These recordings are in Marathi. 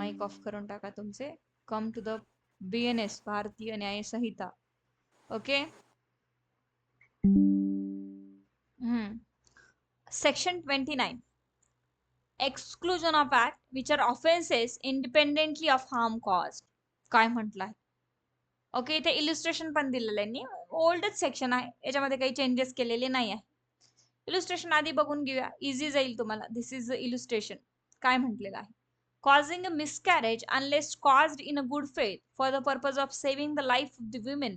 माइक ऑफ करून टाका तुमचे. कम टू द BNS, भारतीय न्याय संहिता. Okay. Section 29. Exclusion of act which are offenses independently of harm caused. काय म्हटलंय? ओके, इथे इलिस्ट्रेशन पण दिलेलं आहे. ओल्डच सेक्शन आहे, याच्यामध्ये काही चेंजेस केलेले नाही आहे. इलिस्ट्रेशन आधी बघून घेऊया, इझी जाईल तुम्हाला. This is the illustration. काय म्हटलेलं आहे? Causing a miscarriage unless caused in a good faith for the purpose of saving the life of the women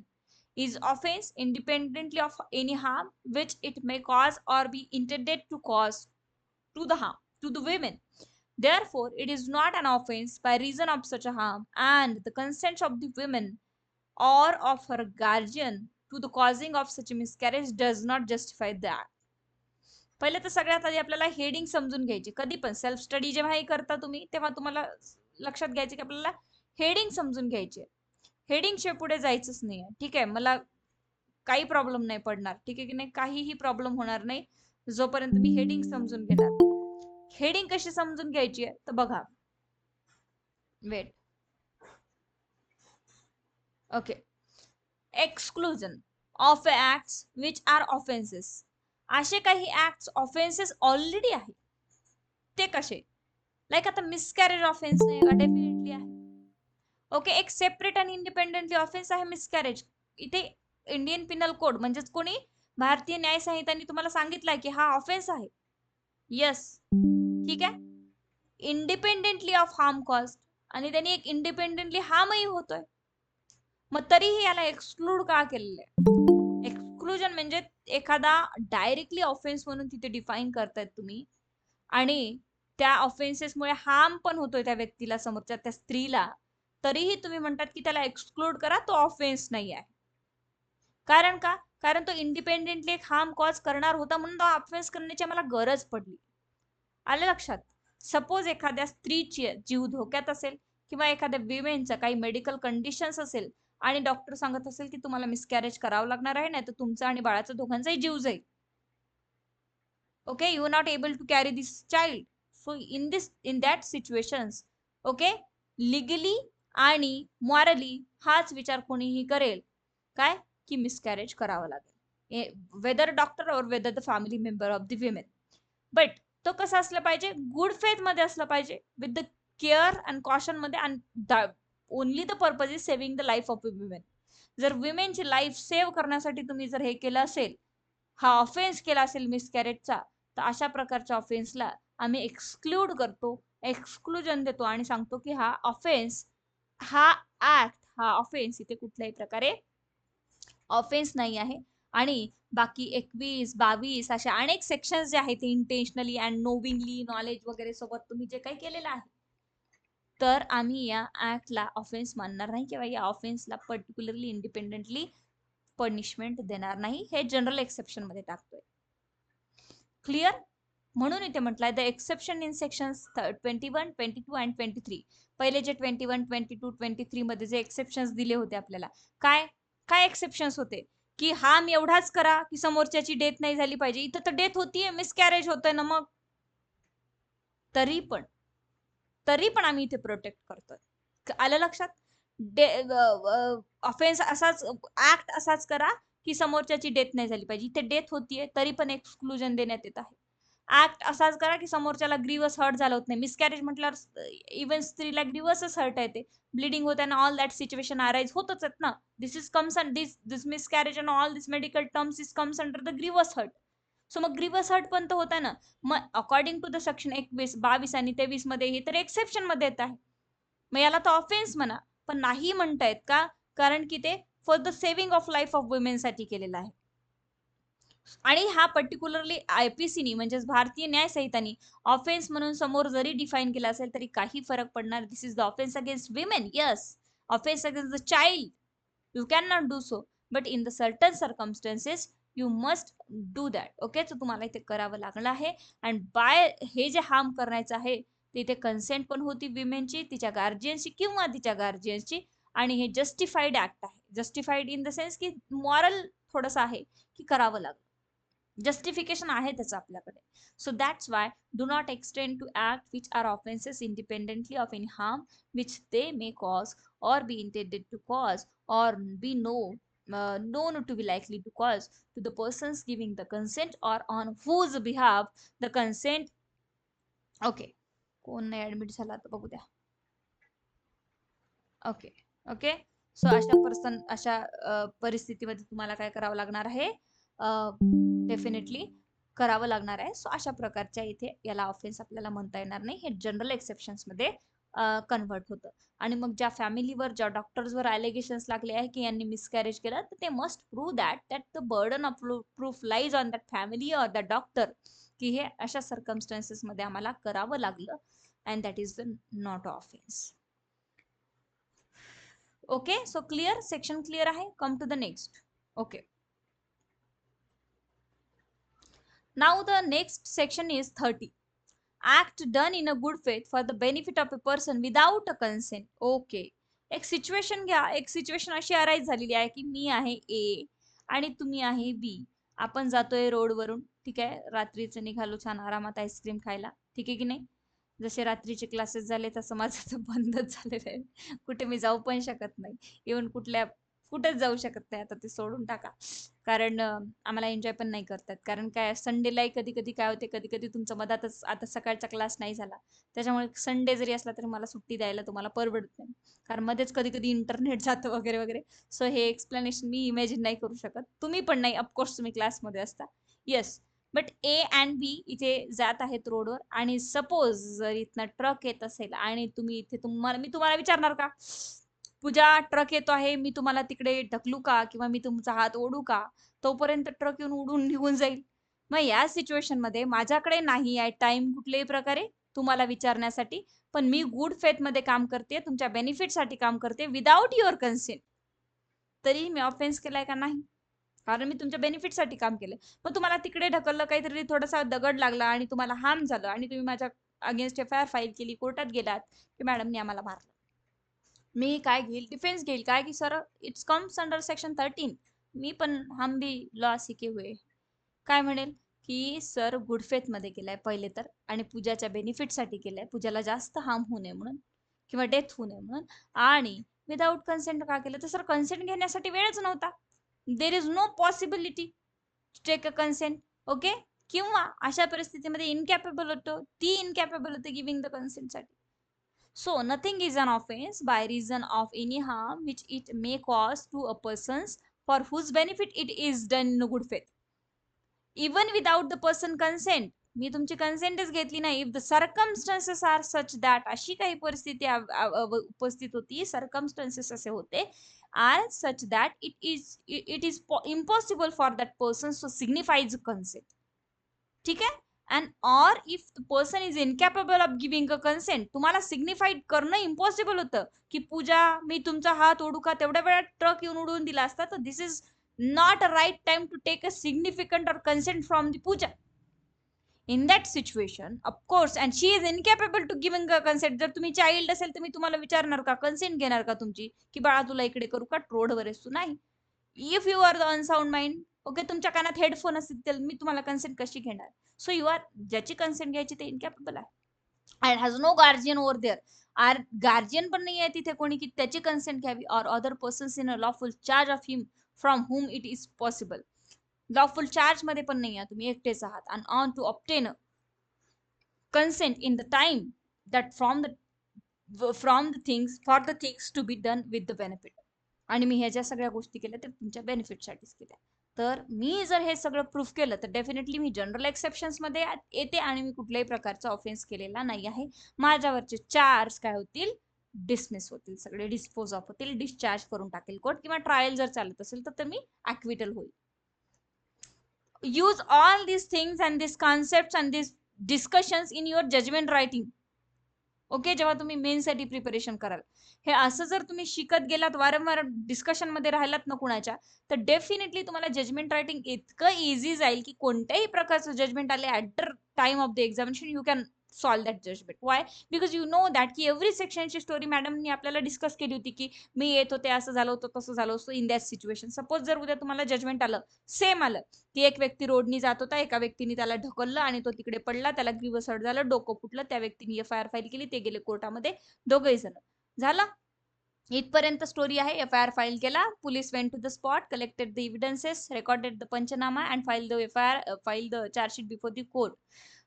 is offense independently of any harm which it may cause or be intended to cause to the harm to the women. Therefore, it is not an offense by reason of such a harm, and the consent of the women or of her guardian to the causing of such a miscarriage does not justify that. पहिले तर सगळ्यात आधी आपल्याला हेडिंग समजून घ्यायची. कधी पण सेल्फ स्टडी जेव्हाही करता तुम्ही, तेव्हा तुम्हाला लक्षात घ्यायचे की आपल्याला हेडिंग समजून घ्यायची. हेडिंग शिवाय पुढे जायचंच नाही. ठीक आहे, मला काही प्रॉब्लेम नाही पडणार. ठीक आहे की नाही, काहीही प्रॉब्लेम होणार नाही जोपर्यंत मी हेडिंग समजून घेणार. हेडिंग कशी समजून घ्यायची आहे तर बघा. Wait. Okay. Exclusion of acts which are offences. असे काही ऍक्ट्स ऑफेन्सेस ऑलरेडी आहेत. ते कसे? लाईक आता मिसकॅरेज ऑफेन्स नाही का, डेफिनेटली आहे. ओके, एक सेपरेट आणि इंडिपेंडेंटली ऑफेन्स आहे मिसकॅरेज. इथे इंडियन पिनल कोड म्हणजेच कोणी भारतीय न्याय संहितांनी तुम्हाला सांगितलंय की हा ऑफेन्स आहे. यस, ठीक आहे. इंडिपेंडेंटली ऑफ हार्म कॉस्ट, आणि त्यांनी एक इंडिपेंडेंटली हार्मही होतोय. मग तरीही याला एक्सक्लूड का केलेलं आहे? एक्सक्लुजन म्हणजे एखादा डायरेक्टली ऑफेन्स म्हणून तिथे डिफाईन करतायत तुम्ही, आणि त्या ऑफेन्सेसमुळे हार्म पण होतोय त्या व्यक्तीला, समोरच्या त्या स्त्रीला, तरीही तुम्ही म्हणतात की त्याला एक्सक्लूड करा, तो ऑफेन्स नाही आहे. कारण का? कारण तो इंडिपेंडेंटली एक हार्म कॉज करणार होता, म्हणून तो ऑफेन्स करण्याची आम्हाला गरज पडली. आले लक्षात? सपोज एखाद्या स्त्रीची जीव धोक्यात असेल किंवा एखाद्या विमेनचं काही मेडिकल कंडिशन्स असेल आणि डॉक्टर सांगत असेल की तुम्हाला मिसकॅरेज करावं लागणार आहे, नाही तर तुमचा आणि बाळाचा दोघांचाही जीव जाईल. Okay, you are not able to carry this child. So in that situations, okay, legally आणि मॉरली हाच विचार कोणीही करेल काय, की मिसकॅरेज करावं लागेल, whether doctor or whether the family member of the women. But तो कसा असला पाहिजे? गुड फेथ मध्ये असला पाहिजे, with the care and caution मध्ये, and only the purpose is saving the life of a women. जर विमेनची लाईफ सेव्ह करण्यासाठी तुम्ही जर हे केलं असेल, हा ऑफेन्स केला असेल मिसकॅरेजचा, तर अशा प्रकारच्या ऑफेन्सला आम्ही एक्सक्लूड करतो, एक्सक्लुजन देतो आणि सांगतो की हा ऑफेन्स, हा ऍक्ट, हा ऑफेन्स इथे कुठल्याही प्रकारे ऑफेन्स नाही आहे. आणि बाकी 21, 22 अशा अनेक सेक्शन्स जे आहेत, इंटेन्शनली अँड नोविंगली, नॉलेज वगैरे सोबत तुम्ही जे काही केलेलं आहे, तर आम्ही या ऍक्टला ऑफेन्स मानणार नाही किंवा या ऑफेन्सला पर्टिक्युलरली इंडिपेंडेंटली पनिशमेंट देणार नाही. हे जनरल एक्सेप्शन मध्ये टाकतोय. क्लिअर? म्हणून इथे म्हटलंय the exception in section 21, 22 and 23. पहिले जे 21, 22, 23 मध्ये जे एक्सेप्शन्स दिले होते आपल्याला, काय काय एक्सेप्शन्स होते? की हार्म एवढाच करा की समोरच्याची डेथ नाही झाली पाहिजे. इथं तर डेथ होतीये, मिसकॅरेज होतोय ना, मग तरी पण आम्ही इथे प्रोटेक्ट करतोय. आलं लक्षात? ऑफेन्स असाच, ऍक्ट असाच करा की समोरच्याची डेथ नाही झाली पाहिजे. इथे डेथ होतीये तरी पण एक्सक्लुजन देण्यात येत आहे. ऍक्ट असाच करा की समोरच्याला ग्रीवस हर्ट झालं होत नाही. मिसकॅरेज म्हटल्यावर इव्हन स्त्रीला ग्रीवसच हर्ट येते, ब्लिडिंग होते ना, ऑल दॅट सिच्युएशन अराइज होतच आहेत ना. This is comes and this miscarriage and all this medical terms is comes under the grievous hurt. So मग ग्रीवस हर्ट पण तर होत आहे ना. मग अकॉर्डिंग टू द सेक्शन 21, 22 आणि 23 मध्ये हे तर एक्सेप्शन मध्ये येत आहे. मग याला तर ऑफेन्स म्हणा, पण नाही म्हणतायत का? कारण की ते for the saving of life of women साठी केलेलं आहे. आणि हा पर्टिक्युलरली IPCनी म्हणजेच भारतीय न्याय संहितानी ऑफेन्स म्हणून समोर जरी डिफाईन केला असेल तरी काही फरक पडणार. This is the offence against women. Yes, offence against the child you can not do so, but in the certain circumstances you must do that. Okay, तर तुम्हाला इथे करावं लागलं आहे. अँड बाय हे जे हार्म करायचं आहे तिथे कन्सेंट पण होती विमेनची, तिच्या गार्जियनची किंवा तिच्या गार्जियनची, आणि हे जस्टिफाईड ऍक्ट आहे. जस्टिफाईड इन द सेन्स की मॉरल थोडंसं आहे की करावं लागलं. जस्टिफिकेशन आहे त्याचं आपल्याकडे. So that's why do not extend to act which are offences independently of any harm which they may cause or be intended to cause or be known to be likely to cause to the persons giving the consent or on whose behalf the consent. Okay, कोण नाही ऍडमिट झाला आता बघू द्या. ओके ओके, सो अशा परिस्थितीमध्ये तुम्हाला काय करावं लागणार आहे, डेफिनेटली करावं लागणार आहे. सो अशा प्रकारच्या इथे याला ऑफेन्स आपल्याला म्हणता येणार नाही, हे जनरल एक्सेप्शन्स मध्ये कन्वर्ट होतं. आणि मग ज्या फॅमिलीवर ज्या डॉक्टर्सवर ॲलिगेशन्स लागले आहे की यांनी मिसकॅरेज केलं, तर ते must prove that the burden of proof lies on that family or the doctor, की हे अशा सर्कमस्टन्सेस मध्ये आम्हाला करावं लागलं, and that is the not offence. Okay, so clear, section clear आहे. Come to the next. Okay, now the next section is 30. Act done in a good faith for the benefit of a person without a consent. Okay, एक सिच्युएशन घ्या. एक सिच्युएशन अशी अराईज झालेली आहे की मी आहे ए आणि तुम्ही आहे बी. आपण जातोय रोडवरून, ठीक आहे, रात्रीचं निघालो छान आरामात आईस्क्रीम खायला, ठीक आहे की नाही. जसे रात्रीचे क्लासेस झाले तसं माझं तर बंदच झालेलं आहे, कुठे मी जाऊ पण शकत नाही, इव्हन कुठेच जाऊ शकत नाही, आता ते सोडून टाका. कारण आम्हाला एन्जॉय पण नाही करतात. कारण काय, संडेलाही कधी कधी काय होते, कधी कधी तुमचा मधातच आता सकाळचा क्लास नाही झाला, त्याच्यामुळे संडे जरी असला तरी मला सुट्टी द्यायला तुम्हाला परवडत नाही, कारण मध्येच कधी कधी इंटरनेट जातं वगैरे वगैरे. सो हे एक्सप्लेनेशन मी इमॅजिन नाही करू शकत, तुम्ही पण नाही, ऑफकोर्स तुम्ही क्लासमध्ये असता. येस, बट ए अँड बी इथे जात आहेत रोडवर, आणि सपोज जर इथनं ट्रक येत असेल आणि तुम्ही इथे मी तुम्हाला विचारणार का, पूजा ट्रक येतो आहे, मी तुम्हाला तिकडे ढकलू का, किंवा मी तुमचा हात ओढू का, तोपर्यंत ट्रक येऊन उडून निघून जाईल. मग या सिच्युएशन मध्ये माझ्याकडे नाही आहे टाइम कुठल्याही प्रकारे तुम्हाला विचारण्यासाठी, पण मी गुड फेथ मध्ये काम करते, तुमच्या बेनिफिटसाठी काम करते, विदाउट युअर कन्सेंट. तरी मी ऑफेन्स केलाय का, नाही, कारण मी तुमच्या बेनिफिटसाठी काम केलं. मग तुम्हाला तिकडे ढकललं, काहीतरी थोडासा दगड लागला आणि तुम्हाला हार्म झालं, आणि तुम्ही माझ्या अगेन्स्ट एफआयआर फाईल केली, कोर्टात गेलात की मॅडमनी आम्हाला मारलं, मी काय घेईल, डिफेन्स घेईल काय, की sir it's comes under section 13, मी पण हम भी लॉ सीखे हुए. काय म्हणेल की सर गुड फेथ मध्ये केलाय पहिले तर, आणि पूजाच्या बेनिफिटसाठी केलाय, पूजाला जास्त हार्म होऊ नये म्हणून किंवा डेथ होऊ नये म्हणून, आणि विदाऊट कन्सेंट का केलं, तर सर कन्सेंट घेण्यासाठी वेळच नव्हता, there is no possibility to take a consent. Okay, किंवा अशा परिस्थितीमध्ये इनकॅपेबल होतो, ती इनकॅपेबल होते गिव्हिंग द कन्सेंटसाठी. So nothing is an offense by reason of any harm which it may cause to a persons for whose benefit it is done in good faith, even without the person consent. मी तुमची कन्सेंटच घेतली नाही, if the circumstances are such that, अशी काही परिस्थिती उपस्थित होती, सर्कमस्टन्सेस असे होते, are such that it is impossible for that person to signifies consent, ठीक आहे. And or if the person is incapable of giving a consent, तुम्हाला सिग्निफाईड करणं इम्पॉसिबल होतं, की पूजा मी तुमचा हात ओढू का, तेवढ्या वेळात ट्रक येऊन उडवून दिला असता, तर this is not a right time to take a significant or consent from the Pooja. In that situation of course, and she is incapable to giving a consent. जर तुम्ही चाइल्ड असेल तर मी तुम्हाला विचारणार का, कन्सेंट घेणार का तुमची, की बाळा तुला इकडे करू का, रोडवर आहेस तू, नाही. If you are the unsound mind, okay, तुमच्या कानात हेडफोन असतील तर मी तुम्हाला कन्सेंट कशी घेणार. सो यू आर, ज्याची कन्सेंट घ्यायची ते इनकॅपेबल आहे, and has no guardian over there. Or guardian पण नाही आहे तिथे कोणी की त्याची कन्सेंट घ्यावी, or other persons in a lawful charge of him from whom it is possible. Lawful charge मध्ये पण नाही आहे, तुम्ही एकटेच आहात, and on to obtain consent in the time that from the things for the things to be done with the benefit. आणि मी ह्या ज्या सगळ्या गोष्टी केल्या त्या तुमच्या बेनिफिटसाठीच केल्या. तर मी जर हे सगळं प्रूफ केलं तर डेफिनेटली मी जनरल एक्सेप्शन्स मध्ये येते, आणि मी कुठल्याही प्रकारचा ऑफेन्स केलेला नाही आहे. माझ्यावरचे चार्ज काय होतील, डिसमिस होतील, सगळे डिस्पोज ऑफ होतील, डिस्चार्ज करून टाकेल कोर्ट, किंवा ट्रायल जर चालत असेल तर मी ऍक्विटल होईल. Use all this things and this concept and this discussions in your judgement writing. Okay, जेव्हा तुम्ही मेनसाठी प्रिपरेशन कराल, हे असं जर तुम्ही शिकत गेलात, वारंवार डिस्कशन मध्ये राहिलात ना कुणाच्या, तर डेफिनेटली तुम्हाला जजमेंट रायटिंग इतकं इझी जाईल की कोणत्याही प्रकारचं जजमेंट आले at the time of the examination, you can solve that judgement. Why? Because you know that की एव्हरी सेक्शनची स्टोरी मॅडमनी आपल्याला डिस्कस केली होती की मी येत होते, असं झालं होतं, तसं झालं होतं इन दॅट सिच्युएशन. सपोज जर उद्या तुम्हाला जजमेंट आलं, सेम आलं की एक व्यक्ती रोडनी जात होता, एका व्यक्तीने त्याला ढकललं आणि तो तिकडे पडला, त्याला ग्रीव्हस हर्ट झालं, डोकं फुटलं, त्या व्यक्तीने FIR फाईल केली, ते गेले कोर्टामध्ये, दोघंही जण. झालं इथपर्यंत स्टोरी आहे. FIR फाईल केला, police went to the spot, collected the evidences, recorded the panchnama and file the FIR, file the chargesheet before the court.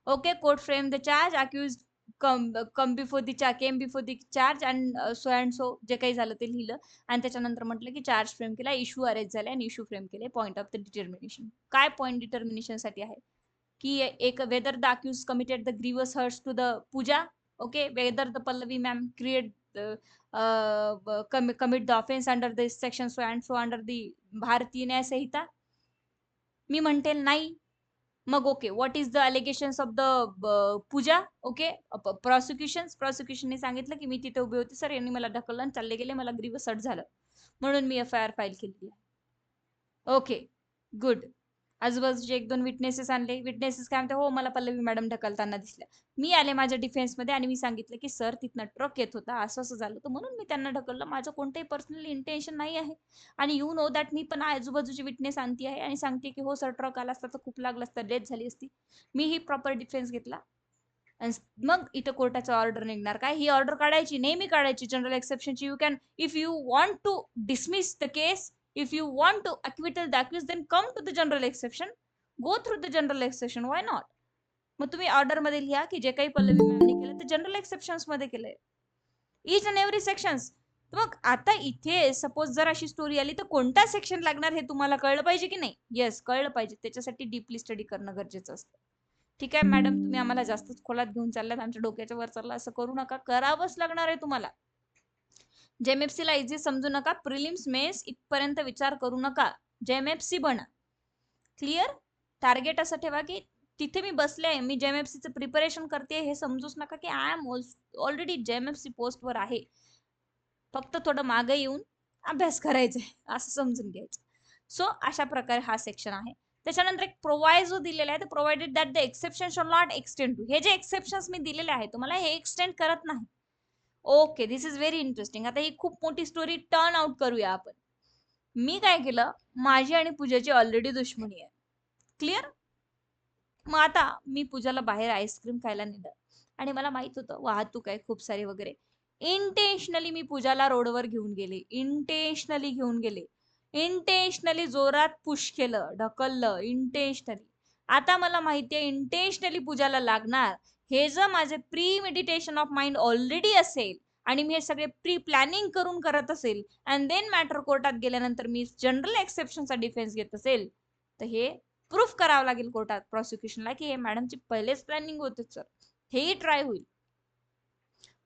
Okay, court framed the charge, accused come before the charge, came before the charge and so जे काही झालं ते लिहिलं आणि त्याच्यानंतर म्हटलं की चार्ज फ्रेम केला, इश्यू अरेस्ट झाले आणि इश्यू फ्रेम केले. Point of the determination. काय पॉइंट डिटर्मिनेशन साठी आहे की एक whether the accused committed the grievous hurts to the Pooja. Okay, whether the Pallavi ma'am create commit the offense under this section so and so under the भारतीय न्याय संहिता. मी म्हणते नाही. मग okay, what is the allegations of the Pooja. Okay, प्रॉसिक्युशनने सांगितलं की मी तिथे उभी होती सर, यांनी मला ढकललं आणि चालले गेले, मला ग्रीव्हस हर्ट झालं म्हणून मी FIR फाईल केली. Okay, good. आजूबाजूचे 1-2 विटनेसेस आणले. विटनेसेस काय म्हणते, हो मला पल्लवी मॅडम ढकलताना दिसल्या. मी आले माझ्या डिफेन्समध्ये आणि मी सांगितलं की सर तिथनं ट्रक येत होता, असं असं झालं होतं म्हणून मी त्यांना ढकललं, माझं कोणतंही पर्सनल इंटेन्शन नाही आहे. आणि यू नो दॅट मी पण आजूबाजूची विटनेस आणती आहे आणि सांगते की हो सर ट्रक आला असता तर खूप लागलं असतं, डेथ झाली असती. मी ही प्रॉपर डिफेन्स घेतला. मग इथं कोर्टाचं ऑर्डर निघणार. काय ही ऑर्डर काढायची, नेहमी काढायची जनरल एक्सेप्शनची. You can, if you want to dismiss the case, if you want to acquittal the accused, then come to the general exception, go through the general exception, why not? मग तुम्ही ऑर्डर मध्ये लिहा की जे काही पल्लवी मॅमने केलं ते जनरल एक्सेप्शन्स मध्ये केलंय, इच अँड एव्हरी सेक्शन्स. मग आता इथे सपोज जर अशी स्टोरी आली तर कोणता सेक्शन लागणार हे तुम्हाला कळलं पाहिजे की नाही? येस, कळलं पाहिजे. त्याच्यासाठी डीपली स्टडी करणं गरजेचं असतं. ठीक आहे मॅडम, तुम्ही आम्हाला जास्तच खोलात घेऊन चाललात, आमच्या डोक्याच्या वर चालला, असं करू नका. करावंच लागणार आहे तुम्हाला. जेएमएफसी ला इझी समजू नका, प्रिलिम्स मेन्स इथपर्यंत विचार करू नका, जेएमएफसी बना. क्लिअर? टार्गेट असं ठेवा की तिथे मी बसले आहे, मी जेएमएफसीचं प्रिपरेशन करते, हे समजूच नका की आय एम ऑलरेडी जेएमएफसी पोस्टवर आहे, फक्त थोडं मागे येऊन अभ्यास करायचा आहे, असं समजून घ्यायचं. सो अशा प्रकारे हा सेक्शन आहे. त्याच्यानंतर एक प्रोवायझो दिलेला आहे, provided that the exception shall not extend to. हे जे एक्सेप्शन्स मी दिलेले आहे तुम्हाला, हे एक्सटेंड करत नाही. Okay, this is very interesting. आता ही खूप मोठी स्टोरी टर्न आउट करूया आपण. मी काय केलं, माझी आणि पूजाची ऑलरेडी दुश्मनी आहे. क्लिअर? मग आता मी पूजाला बाहेर आईस्क्रीम खायला नेलं आणि मला माहित होतं वाहतूक आहे खूप सारी वगैरे. इंटेन्शनली मी पूजाला रोडवर घेऊन गेले, इंटेन्शनली घेऊन गेले, इंटेन्शनली जोरात पुश केलं, ढकललं इंटेन्शनली. आता मला माहितीये इंटेन्शनली पूजाला लागणार. हे जर माझे pre meditation of mind already असेल आणि मी हे सगळे प्री प्लॅनिंग करून करत असेल अँड देन मॅटर कोर्टात गेल्यानंतर मी जनरल एक्सेप्शनचा डिफेन्स घेत असेल, तर हे प्रूफ करावं लागेल कोर्टात प्रॉसिक्युशनला की हे मॅडमची पहिलेच प्लॅनिंग होते सर, हेही ट्राय होईल.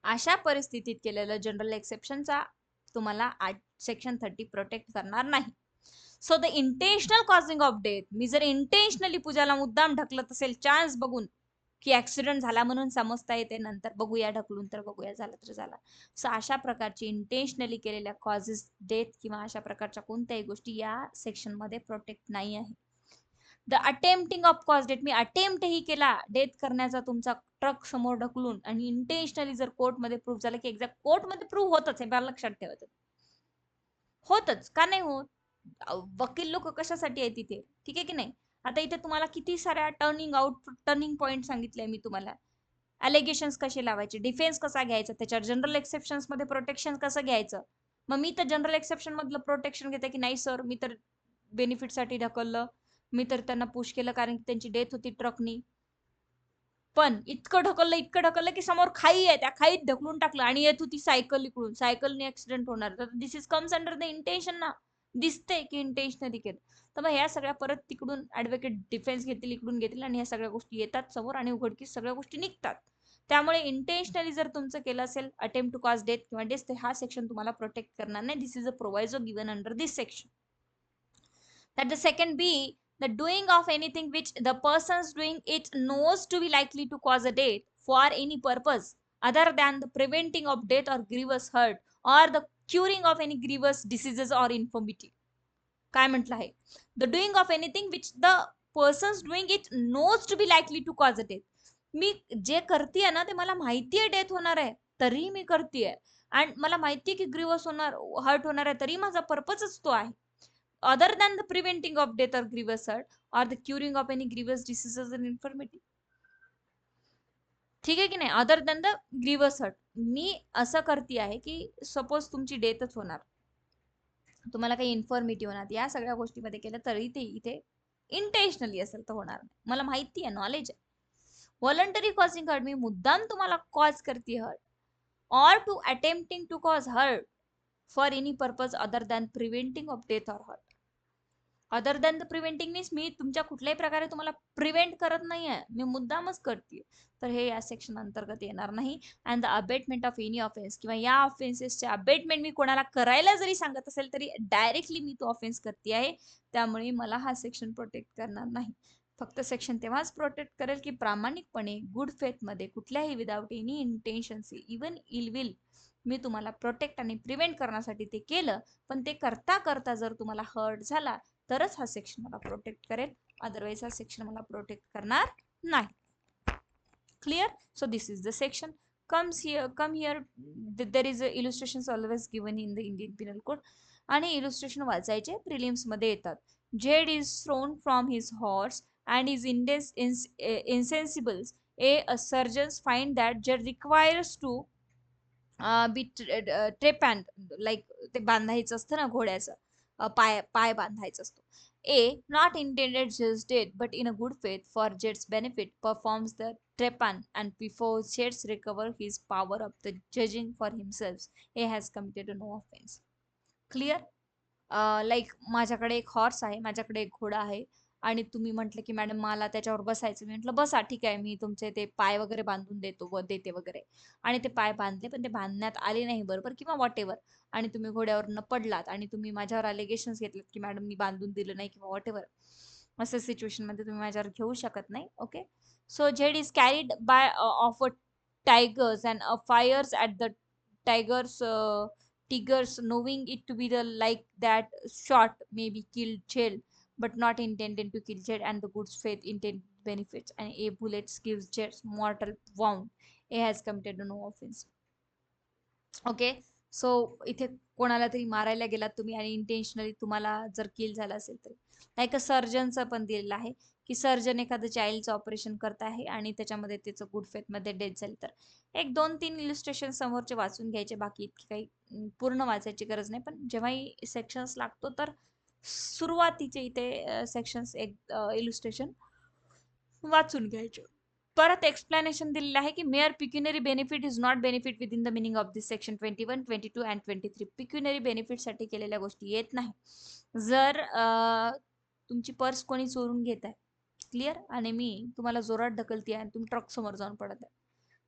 अशा परिस्थितीत केलेलं जनरल एक्सेप्शनचा तुम्हाला सेक्शन 30 प्रोटेक्ट करणार नाही. So the intentional causing of death, मी जर इंटेन्शनली पूजाला मुद्दाम ढकलत असेल चान्स बघून की ऍक्सिडेंट झाला म्हणून समजता येते, नंतर बघूया ढकलून तर बघूया, झालं तर झाला. सो अशा प्रकारची इंटेन्शनली केलेल्या कॉजेस डेथ किंवा अशा प्रकारच्या कोणत्याही गोष्टी या सेक्शन मध्ये प्रोटेक्ट नाही आहे. The attempting of cause death, मी अटेम्प्ट ही केला डेथ करण्याचा तुमचा ट्रक समोर ढकलून आणि इंटेन्शनली जर कोर्टमध्ये प्रूफ झालं की एक्झॅक्ट कोर्टमध्ये प्रूफ होतच, हे मला लक्षात ठेवायचं. होतच का नाही होत? वकील लोक कशासाठी आहे तिथे, ठीक आहे की नाही? आता इथे तुम्हाला किती साऱ्या टर्निंग पॉइंट सांगितले मी तुम्हाला. अलिगेशन्स कसे लावायचे, डिफेन्स कसा घ्यायचा, त्याच्यावर जनरल एक्सेप्शन्स मध्ये प्रोटेक्शन कसं घ्यायचं. मग मी तर जनरल एक्सेप्शन मधलं प्रोटेक्शन घेते की नाही सर, मी तर बेनिफिट साठी ढकललं, मी तर त्यांना पुश केलं कारण की त्यांची डेथ होती ट्रकनी. पण इतकं ढकललं की समोर खाई आहे, त्या खाईत ढकलून टाकलं आणि येत होती सायकल इकडून, सायकलने ऍक्सिडेंट होणार. तर this is comes under the intention ना, दिसते की इंटेन्शनली केलं. तर मग ह्या सगळ्या परत तिकडून ऍडव्होकेट डिफेन्स घेतील, इकडून घेतील आणि ह्या सगळ्या गोष्टी येतात समोर आणि उघडकीस सगळ्या गोष्टी निघतात. त्यामुळे इंटेन्शनली जर तुमचं केलं असेल अटेम्प्ट टू कॉज डेथ किंवा डेथ, हा सेक्शन तुम्हाला प्रोटेक्ट करणार नाही. This is a proviso given under this section. That the second B, the doing of anything which the persons doing it knows to be likely to cause a death for any purpose other than the preventing of death or grievous hurt or the curing of any grievous diseases or infirmity. काय म्हटलं आहे? The doing of anything which the persons doing it knows to be likely to cause a death. मी जे करतेय ना ते मला माहितीये डेथ होणार आहे तरीही मी करतेय, आणि मला माहितीये की ग्रीवस होणार, हर्ट होणार आहे, तरी माझा पर्पजच तो आहे. Other than the preventing of death or grievous hurt or the curing of any grievous diseases and infirmity. ठीक आहे की नाही, other than the grievous hurt. मी असं करते आहे की सपोज तुमची डेथच होणार, तुम्हाला काही इन्फॉर्मिटी होणार, या सगळ्या गोष्टीमध्ये केलं तरी ते इथे इंटेन्शनली असेल तर होणार नाही, मला माहिती आहे, नॉलेज आहे. व्हॉलंटरी कॉजिंग हर्ट, मी मुद्दाम तुम्हाला कॉज करते hurt, or to attempting to cause hurt for any purpose other than preventing of death or hurt. Other than the preventing means मी तुमच्या कुठल्याही प्रकारे तुम्हाला प्रिव्हेंट करत नाहीये, मी मुद्दामच करते, तर हे या सेक्शन अंतर्गत येणार नाही. And the abetment of any offence, किंवा या ऑफेन्सेसचे अबेटमेंट मी कोणाला करायला जरी सांगत असेल तरी डायरेक्टली मी तो ऑफेन्स करते आहे, त्यामुळे मला हा सेक्शन प्रोटेक्ट करणार नाही. फक्त सेक्शन तेव्हाच प्रोटेक्ट करेल की प्रामाणिकपणे गुड फेथ मध्ये कुठल्याही without any intentions even ill will मी तुम्हाला प्रोटेक्ट आणि प्रिव्हेंट करण्यासाठी ते केलं, पण ते करता करता जर तुम्हाला हर्ट झाला तरच हा सेक्शन मला प्रोटेक्ट करेल, अदरवाइज हा सेक्शन मला प्रोटेक्ट करणार नाही. Clear? So this is the section. come here, there is a illustrations always given in the Indian Penal Code, आणि इलुस्ट्रेशन वाचायचे, प्रिलिम्स मध्ये येतात. Z is throne from his horse and is insensible. A surgeons find that Jed requires to be trepan, like ते बांधायचं असतं ना घोड्याचं, पाय पाय बांधायचा असतो. A not intended just dead but in a good faith for jet's benefit performs the trepan and before jet's recover his power of the judging for himself, A has committed no offence. Clear? Like माझ्याकडे एक हॉर्स आहे, माझ्याकडे एक घोडा आहे, आणि तुम्ही म्हटलं की मॅडम मला त्याच्यावर बसायचं, मी म्हटलं बसा, ठीक आहे, मी तुमचे ते पाय वगैरे बांधून देतो व देते वगैरे, आणि ते पाय बांधले पण ते बांधण्यात आले नाही बरोबर, किंवा वॉट एव्हर, आणि तुम्ही घोड्यावरनं पडलात आणि तुम्ही माझ्यावर अलिगेशन्स घेतलेत की मॅडम मी बांधून दिलं नाही किंवा वॉट एव्हर, असं सिच्युएशन मध्ये तुम्ही माझ्यावर घेऊ शकत नाही. Okay, so Z is carried by of a tigers and fires at the tigers tigers, knowing it to be the like that shot may be killed Jed but not intended to kill Jed, and the good faith intent benefits, and a bullet gives Jed's mortal wound, a has committed no offense. Okay, so इथे कोणाला तरी मारायला गेलात तुम्ही आणि इंटेन्शनली तुम्हाला जर किल झालं असेल तर, लाईक अ सर्जनचं पण दिलेलं आहे की सर्जन एखादं चाइल्डचं ऑपरेशन करत आहे आणि त्याच्यामध्ये त्याचं गुड फेथ मध्ये डेथ झाली, तर एक 2-3 इलिस्ट्रेशन समोरचे वाचून घ्यायचे, बाकी इतकी काही पूर्ण वाचायची गरज नाही, पण जेव्हाही सेक्शन्स लागतो तर सुरुवातीचे इथे सेक्शन्स एक इलिस्ट्रेशन वाचून घ्यायचे. परत एक्सप्लेनेशन दिलेलं आहे की mere pecuniary benefit is not benefit within the meaning of this section 21, 22 and 23. Pecuniary benefit साठी केलेल्या गोष्टी येत नाही. जर तुमची पर्स कोणी चोरून घेत आहे, क्लिअर, आणि मी तुम्हाला जोरात ढकलते आणि तुम्ही ट्रक समोर जाऊन पडत आहे,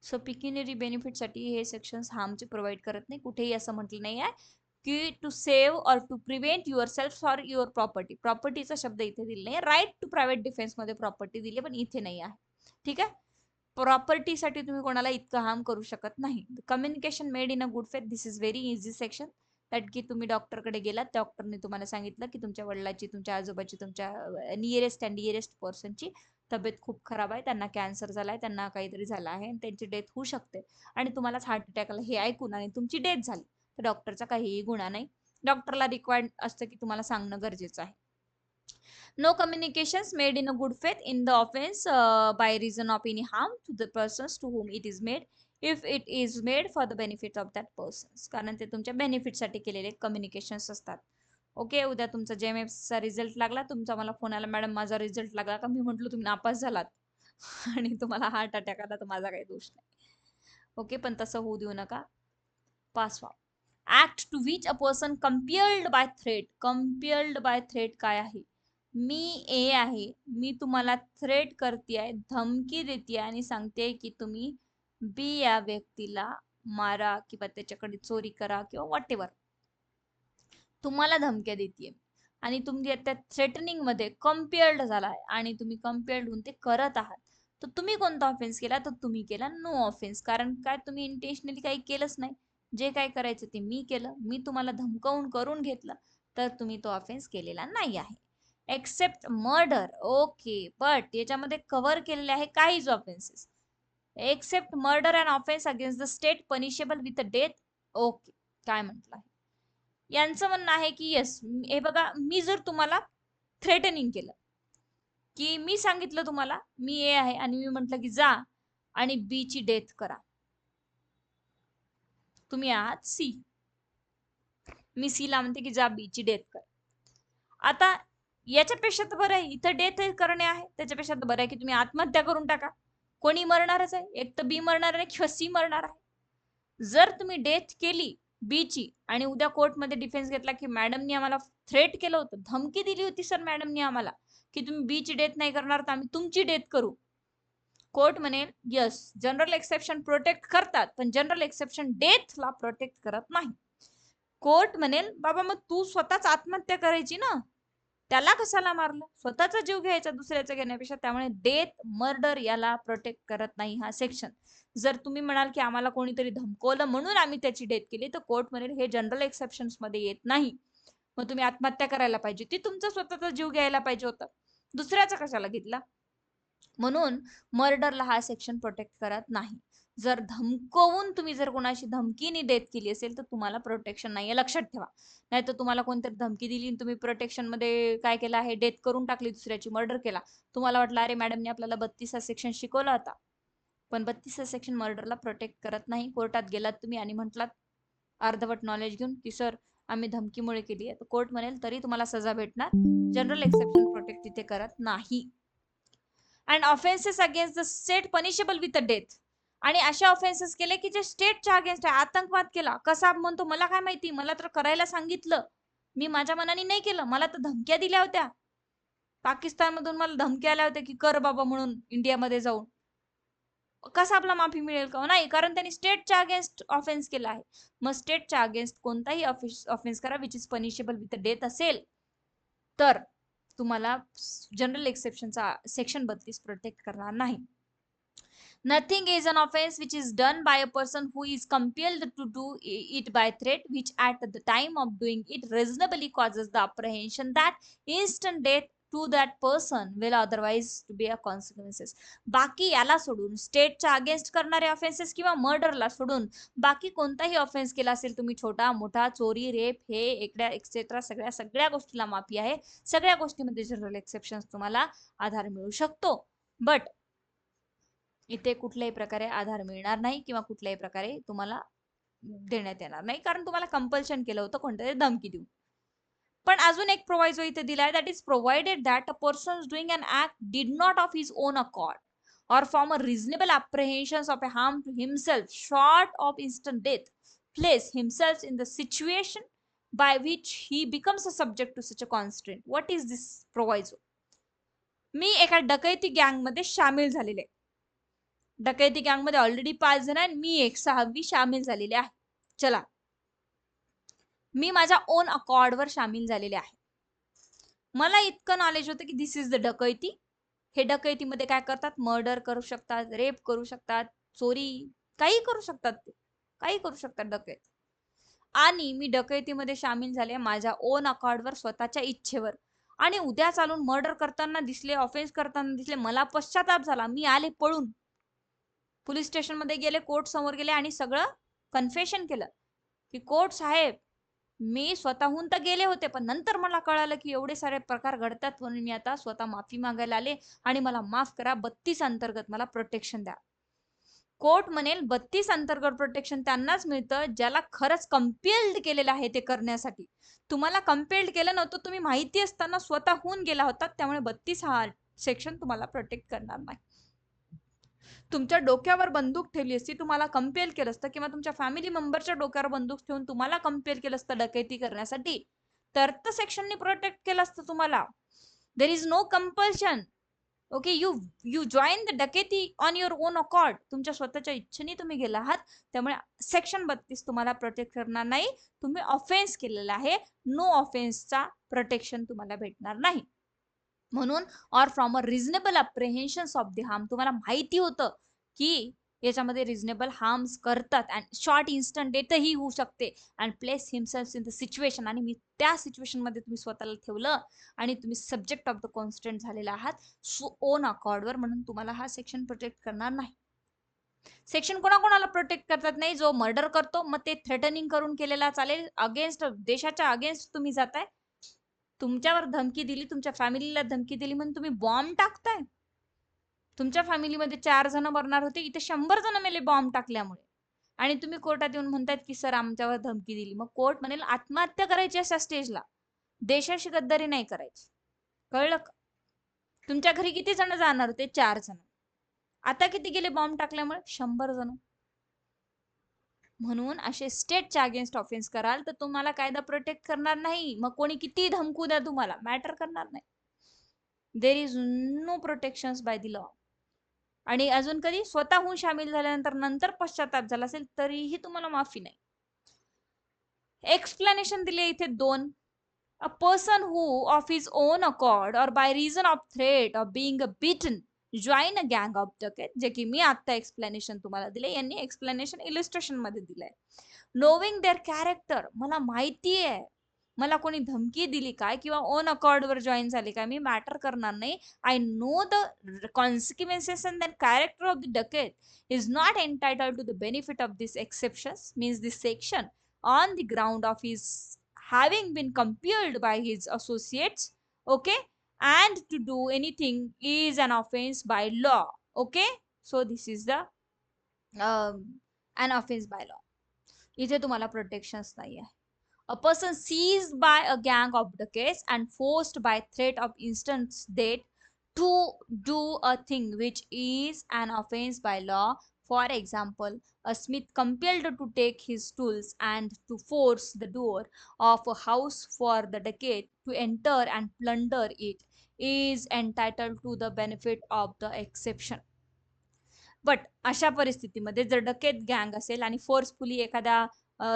सो पिक्युनरी बेनिफिट साठी हे सेक्शन्स आमचे प्रोव्हाइड करत नाही. कुठेही असं म्हटलं नाही आहे की to save or to prevent yourself or your property. प्रॉपर्टीचा शब्द इथे दिला नाही. राईट टू प्रायव्हेट डिफेन्स मध्ये प्रॉपर्टी दिली, पण इथे नाही आहे. ठीक आहे, प्रॉपर्टीसाठी तुम्ही कोणाला इतकं हार्म करू शकत नाही. Communication made in a good faith, this is very easy section. That की तुम्ही डॉक्टरकडे गेलात, डॉक्टरने तुम्हाला सांगितलं की तुमच्या वडिलाची, तुमच्या आजोबाची, तुमच्या नियरेस्ट अँड डिअरेस्ट पर्सनची तब्येत खूप खराब आहे, त्यांना कॅन्सर झालाय, त्यांना काहीतरी झालं आहे आणि त्यांची डेथ होऊ शकते, आणि तुम्हालाच हार्ट अटॅक आला हे ऐकून आणि तुमची डेथ झाली, तर डॉक्टरचा काहीही गुन्हा नाही. डॉक्टरला रिक्वायर्ड असतं की तुम्हाला सांगणं गरजेचं आहे. No communications made in a good faith in the offense by reason of any harm to the persons to whom it is made, if it is made for the benefit of that persons. कारण ते तुमच्या बेनिफिट साठी केलेले कम्युनिकेशन्स असतात. ओके, उद्या तुमचा जेएमएफचा रिझल्ट लागला, तुमचा मला फोन आला, मॅडम माझा रिझल्ट लागला का, मी म्हटलं तुम्ही नापास झालात आणि तुम्हाला हार्ट अटॅक आला, तर माझा काही दोष नाही. ओके, पण तसं होऊ देऊ नका, पास व्हा. Act to which a person compelled by threat. Compelled by threat काय आहे? मी ए आहे, मी तुम्हाला थ्रेट करते आहे, धमकी देते आणि सांगते की तुम्ही बी या व्यक्तीला मारा किंवा त्याच्याकडे चोरी करा किंवा वॉट एव्हर, तुम्हाला धमक्या देते, आणि तुम्ही त्या थ्रेटनिंग मध्ये कंपेल्ड झालाय आणि तुम्ही कंपेल्ड होऊन ते करत आहात, तर तुम्ही कोणता ऑफेन्स केला? तर तुम्ही केला नो ऑफेन्स. कारण काय, तुम्ही इंटेन्शनली काही केलंच नाही, जे काय करायचं ते मी केलं, मी तुम्हाला धमकावून करून घेतलं, तर तुम्ही तो ऑफेन्स केलेला नाही आहे. एक्सेप्ट मर्डर, ओके, बट याच्यामध्ये कव्हर केलेले आहे काहीच offences. Except murder and offence against the state punishable with death. Okay, काय म्हटलं आहे यांचं म्हणणं आहे की येस, हे बघा, मी जर तुम्हाला थ्रेटनिंग केलं, की मी सांगितलं तुम्हाला मी ए आहे आणि मी म्हटलं की जा आणि बी ची डेथ करा, तुम्ही आहात सी, मी सी ला म्हणते की जा बी ची डेथ कर. आता याच्यापेक्षा तर बरं आहे, इथं डेथ करणे आहे, त्याच्यापेक्षा तर बरं आहे की तुम्ही आत्महत्या करून टाका. कोणी मरणारच आहे, एक तर बी मरणार आहे किंवा सी मरणार आहे. जर तुम्ही डेथ केली बी ची आणि उद्या कोर्टमध्ये डिफेन्स घेतला की मॅडमनी आम्हाला थ्रेट केलं होतं, धमकी दिली होती सर मॅडमनी आम्हाला की तुम्ही बी ची डेथ नाही करणार तर आम्ही तुमची डेथ करू, कोर्ट म्हणेल यस, जनरल एक्सेप्शन प्रोटेक्ट करतात पण जनरल एक्सेप्शन डेथला प्रोटेक्ट करत नाही. कोर्ट म्हणेल बाबा मग तू स्वतःच आत्महत्या करायची ना, त्याला कशाला मारलं, स्वतःचा जीव घ्यायचा दुसऱ्याचा घेण्यापेक्षा. त्यामुळे डेथ मर्डर याला प्रोटेक्ट करत नाही हा सेक्शन. जर तुम्ही म्हणाल की आम्हाला कोणीतरी धमकवलं म्हणून आम्ही त्याची डेथ केली, तर कोर्ट म्हणेल हे जनरल एक्सेप्शन मध्ये येत नाही, मग तुम्ही आत्महत्या करायला पाहिजे, ती तुमचा स्वतःचा जीव घ्यायला पाहिजे होता, दुसऱ्याचा कशाला घेतला. म्हणून मर्डरला हा सेक्शन प्रोटेक्ट करत नाही. जर धमकवून तुम्ही जर कोणाशी धमकीने डेथ केली असेल तर तुम्हाला प्रोटेक्शन नाहीये, लक्षात ठेवा. नाही तर तुम्हाला कोणतरी धमकी दिली आणि तुम्ही प्रोटेक्शन मध्ये काय केलं आहे, डेथ करून टाकली, दुसऱ्याची मर्डर केला, तुम्हाला वाटलं अरे मॅडमने आपल्याला 32 सेक्शन शिकवला होता, पण 32 सेक्शन मर्डरला प्रोटेक्ट करत नाही. कोर्टात गेलात तुम्ही आणि म्हटलात अर्धवट नॉलेज घेऊन की सर आम्ही धमकीमुळे केली आहे, तर कोर्ट म्हणेल तरी तुम्हाला सजा भेटणार, जनरल एक्सेप्शन प्रोटेक्ट तिथे करत नाही. And offences against the state punishable with death. आणि अशा ऑफेन्सेस केले की जे स्टेटच्या अगेन्स्ट आहे, आतंकवाद केला, कसा म्हणतो मला काय माहिती, मला तर करायला सांगितलं, मी माझ्या मनाने नाही केलं, मला तर धमक्या दिल्या होत्या, पाकिस्तानमधून मला धमक्या आल्या होत्या की कर बाबा म्हणून इंडियामध्ये जाऊन, कसा आपला माफी मिळेल का, नाही, कारण त्यांनी स्टेटच्या अगेन्स्ट ऑफेन्स केला आहे. मग स्टेटच्या अगेन्स्ट कोणताही ऑफेन्स करा which is punishable with death असेल तर तुम्हाला जनरल एक्सेप्शनचा सेक्शन 32 प्रोटेक्ट करणार नाही. Nothing is an offense which is done by a person who is compelled to do it by threat, which at the time of doing it reasonably causes the apprehension that instant death to that person will otherwise to be a consequences. बाकी याला सोडून, स्टेटच्या अगेन्स्ट करणारे ऑफेन्सेस किंवा मर्डरला सोडून बाकी कोणताही ऑफेन्स केला असेल तुम्ही, छोटा मोठा, चोरी, रेप, हे एकड्या एक्सेट्रा, सगळ्या गोष्टीला माफी आहे, सगळ्या गोष्टीमध्ये जनरल एक्सेप्शन तुम्हाला आधार मिळू शकतो. बट इथे कुठल्याही प्रकारे आधार मिळणार नाही किंवा कुठल्याही प्रकारे तुम्हाला देण्यात येणार नाही, कारण तुम्हाला कंपल्शन केलं होतं कोणत्यातरी धमकी देऊन. पण अजून एक प्रोव्हायझो इथे दिलाय, that is provided that a person doing an act did not of his own accord or from a reasonable apprehensions of a harm to himself short of instant death place himself in the situation by which he becomes a subject to such a constraint. What is this proviso? मी एका डकैती गँग मध्ये सामील झालेले, डकैती गँग मध्ये ऑलरेडी 5 जण आहेत, मी एक 6वी सामील झालेले आहे. चला, मी माझ्या ओन अकॉर्ड वर सामील झालेले आहे. मला इतकं नॉलेज होतं की दिस इज द डकैती, हे डकैतीमध्ये काय करतात, मर्डर करू शकतात, रेप करू शकतात, चोरी, काही करू शकतात, ते काही करू शकतात डकैत. आणि मी डकैतीमध्ये सामील झाले माझ्या ओन अकॉर्डवर, स्वतःच्या इच्छेवर, आणि उद्या चालून मर्डर करताना दिसले, ऑफेन्स करताना दिसले, मला पश्चाताप झाला, मी आले पळून, पोलीस स्टेशन मध्ये गेले, कोर्ट समोर गेले आणि सगळं कन्फेशन केलं की कोर्ट साहेब मी स्वतःहून तर गेले होते, पण नंतर मला कळालं की एवढे सारे प्रकार घडतात, म्हणून मी आता स्वतः माफी मागायला आले आणि मला माफ करा, 32 अंतर्गत मला प्रोटेक्शन द्या. कोर्ट म्हणेल 32 अंतर्गत प्रोटेक्शन त्यांनाच मिळतं ज्याला खरंच कंपेल्ड केलेलं आहे ते करण्यासाठी. तुम्हाला कंपेल्ड केलं नव्हतं, तुम्ही माहिती असताना स्वतःहून गेला होता, त्यामुळे 32 हा सेक्शन तुम्हाला प्रोटेक्ट करणार नाही. तुमच्या डोक्यावर बंदूक ठेवली असती, तुम्हाला कंपेल केलं असतं, किंवा तुमच्या फॅमिली मेंबरच्या डोक्यावर बंदूक ठेवून तुम्हाला कंपेल केलं असतं डकैती करण्यासाठी, तर सेक्शनने प्रोटेक्ट केलं असतं तुम्हाला. There is no compulsion. Okay, you join the dacoity on your own accord, तुमच्या स्वतःच्या इच्छेने तुम्ही गेला आहात, त्यामुळे सेक्शन 32 तुम्हाला प्रोटेक्ट करणार नाही. तुम्ही ऑफेन्स केलेला आहे, नो ऑफेन्सचा प्रोटेक्शन तुम्हाला भेटणार नाही. म्हणून or from a reasonable apprehensions of the harm, तुम्हाला माहिती होतं की याच्यामध्ये रिझनेबल हार्म्स करतात, अँड शॉर्ट इन्स्टंट डेथही होऊ शकते, and place himself in the situation, आणि मी त्या सिच्युएशन मध्ये तुम्ही स्वतःला ठेवलं आणि तुम्ही सब्जेक्ट ऑफ द कॉन्स्टंट झालेला आहात सो ओन अकॉर्डवर, म्हणून तुम्हाला हा सेक्शन प्रोटेक्ट करणार नाही. सेक्शन कोणाकोणाला प्रोटेक्ट करतात नाही, जो मर्डर करतो मग ते थ्रेटनिंग करून केलेला चालेल, अगेन्स्ट देशाच्या अगेन्स्ट तुम्ही जाताय, तुमच्यावर धमकी दिली, तुमच्या फॅमिलीला धमकी दिली म्हणून तुम्ही बॉम्ब टाकताय. तुमच्या फॅमिलीमध्ये 4 जण मरणार होते, इथे 100 जण मेले बॉम्ब टाकल्यामुळे, आणि तुम्ही कोर्टात येऊन म्हणतायत की सर आमच्यावर धमकी दिली. मग कोर्ट म्हणेल आत्महत्या करायची अशा स्टेजला, देशाशी गद्दारी नाही करायची. कळलं का? तुमच्या घरी किती जण जाणार होते? 4 जण. आता किती गेले बॉम्ब टाकल्यामुळे? 100 जण. म्हणून असे स्टेटच्या अगेन्स्ट ऑफेन्स कराल तर तुम्हाला कायदा प्रोटेक्ट करणार नाही. मग कोणी किती धमकू द्या तुम्हाला, मॅटर करणार नाही. There is no protection by the law. आणि अजून कधी स्वतःहून सामील झाल्यानंतर नंतर पश्चाताप झाला असेल तरीही तुम्हाला माफी नाही. एक्सप्लेनेशन दिले इथे 2. A person who of his own accord or by reason of threat of being beaten join a gang of duckets, जे की मी आता एक्सप्लेनेशन तुम्हाला दिले, यांनी एक्सप्लेनेशन इलिस्ट्रेशन मध्ये दिलंय. नोविंग देअर कॅरेक्टर, मला माहिती आहे मला कोणी धमकी दिली काय किंवा ओन अकॉर्ड वर जॉईन झाले काय, मी मॅटर करणार नाही. I know the consequences and the character of the docket is not entitled to the benefit of this exceptions means this section on the ground of his having been compelled by his associates, okay, and to do anything is an offense by law. Okay, so this is the an offense by law. इथे तुम्हाला प्रोटेक्शन्स नाही आहे. A person seized by a gang of duckets and forced by threat of instant death to do a thing which is an offense by law. For example, a smith compelled to take his tools and to force the door of a house for the ducat to enter and plunder it is entitled to the benefit of the exception. But अशा परिस्थितीमध्ये जर डकेत गँग असेल आणि फोर्सफुली एखाद्या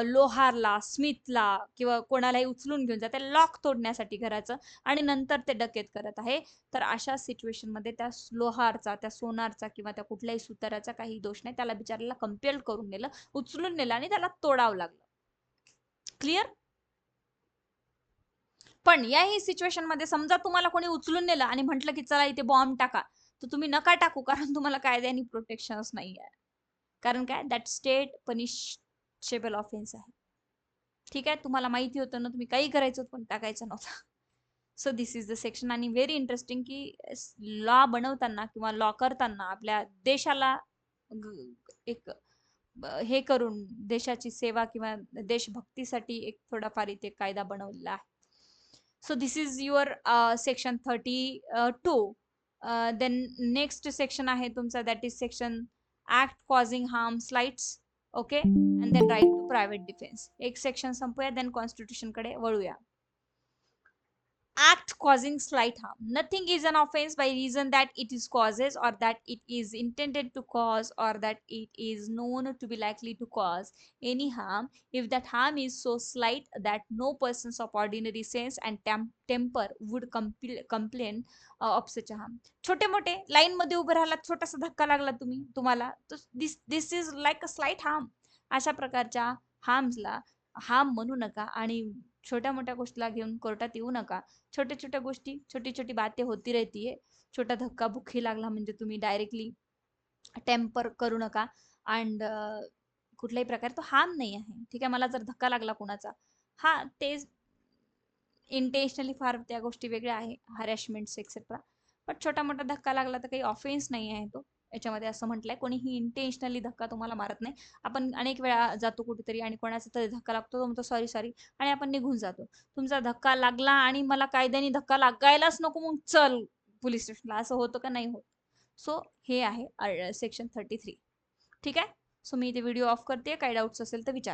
लोहारला, स्मिथला किंवा कोणालाही उचलून घेऊन जाते लॉक तोडण्यासाठी घराचं, आणि नंतर ते डकेत करत आहे, तर अशा सिच्युएशन मध्ये त्या लोहारचा, त्या सोनारचा किंवा त्या कुठल्याही सुताराचा काही दोष नाही. त्याला बिचाराला कंपेल करून नेलं, उचलून नेलं आणि त्याला तोडावं लागलं. क्लिअर? पण याही सिच्युएशन मध्ये समजा तुम्हाला कोणी उचलून नेलं आणि म्हटलं की चला इथे बॉम्ब टाका, तर तुम्ही नका टाकू, कारण तुम्हाला कायद्याने प्रोटेक्शनच नाही आहे. कारण काय, दॅट स्टेट पनिशेबल ऑफेन्स आहे. ठीक आहे, तुम्हाला माहिती होतं ना, तुम्ही काही करायचं पण टाकायचं नव्हतं. So this is the section. आणि व्हेरी इंटरेस्टिंग की लॉ बनवताना किंवा लॉ करताना आपल्या देशाला एक हे करून देशाची सेवा किंवा देशभक्तीसाठी एक थोडाफार इथे कायदा बनवलेला आहे. So this is your section 32. Then next section आहे तुमचा, that is section act causing harm slights. Okay, and then right to private defense. एक section संपूया, then constitution कडे वळूया. Act causing slight harm. Nothing is an offense by reason that it is causes or that it is intended to cause or that it is known to be likely to cause any harm if that harm is so slight that no persons of ordinary sense and temper would complain of such a harm. छोटे मोठे लाईन मध्ये उभे राहिला, छोटासा धक्का लागला तुम्हाला, this is like a slight harm. अशा प्रकारच्या हार्म्सला हार्म म्हणू नका आणि छोट्या मोठ्या गोष्टीला घेऊन कोर्टात येऊ नका. छोट्या छोट्या गोष्टी, छोटी छोटी बातें होती रहती है. छोटा धक्का बुक्की लागला म्हणजे तुम्ही डायरेक्टली टेम्पर करू नका. अँड कुठल्याही प्रकारे तो हार्म नाही आहे. ठीक आहे, मला जर धक्का लागला कोणाचा, हा ते इंटेन्शनली फार त्या गोष्टी वेगळ्या आहे, हॅरॅशमेंट्स एक्सेट्रा. पण छोटा मोठा धक्का लागला तर काही ऑफेन्स नाही आहे तो. याच्यामध्ये असं म्हटलंय, कोणीही इंटेन्शनली धक्का तुम्हाला मारत नाही. आपण अनेक वेळा जातो कुठेतरी आणि कोणाचा तरी धक्का लागतो, तो म्हणतो सॉरी सॉरी आणि आपण निघून जातो. तुमचा धक्का लागला आणि मला कायद्याने धक्का लागायलाच नको मग चल पोलीस स्टेशनला, असं होतं का? नाही होत. सो हे आहे सेक्शन 33. ठीक आहे, सो मी इथे व्हिडिओ ऑफ करते. काही डाऊट्स असेल तर विचार.